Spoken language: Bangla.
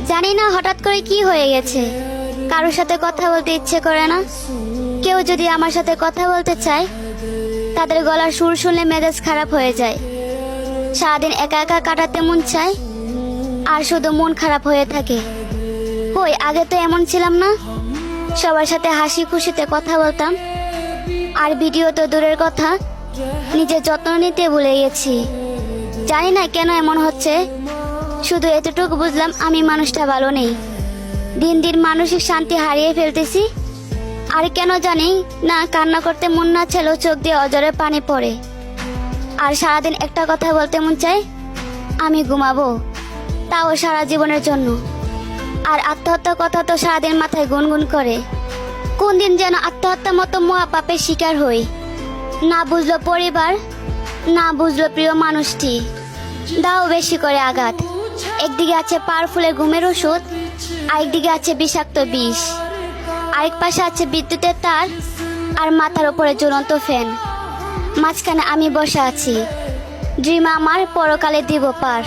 জানি না হঠাৎ করে কি হয়ে গেছে, কারোর সাথে কথা বলতে ইচ্ছে করে না। কেউ যদি আমার সাথে কথা বলতে চায়, তাদের গলার সুর শুনলে মেজাজ খারাপ হয়ে যায়। সারাদিন একা একা কাটাতে মন চায়, আর শুধু মন খারাপ হয়ে থাকে। কই, আগে তো এমন ছিলাম না। সবার সাথে হাসি খুশিতে কথা বলতাম, আর ভিডিও তো দূরের কথা, নিজের যত্ন নিতে ভুলে গেছি। জানি না কেন এমন হচ্ছে, শুধু এতটুকু বুঝলাম আমি মানুষটা ভালো নেই। দিন দিন মানসিক শান্তি হারিয়ে ফেলতেছি। আর কেন জানি না, কান্না করতে মন না চাইলেও চোখ দিয়ে অজরে পানি পড়ে। আর সারাদিন একটা কথা বলতে মন চায়, আমি ঘুমাবো, তাও সারা জীবনের জন্য। আর আত্মহত্যার কথা তো সারাদিন মাথায় গুনগুন করে। কোন দিন যেন আত্মহত্যার মতো মহাপাপের শিকার হই। না বুঝলো পরিবার, না বুঝলো প্রিয় মানুষটি, দাও বেশি করে আঘাত। একদিকে আছে পাওয়ারফুলের ঘুমের ওষুধ, আরেকদিকে আছে বিষাক্ত বিষ, আরেক পাশে আছে বিদ্যুতের তার, আর মাথার উপরে জ্বলন্ত ফ্যান। মাঝখানে আমি বসে আছি, ড্রিম আমার পরকালে দিব পার।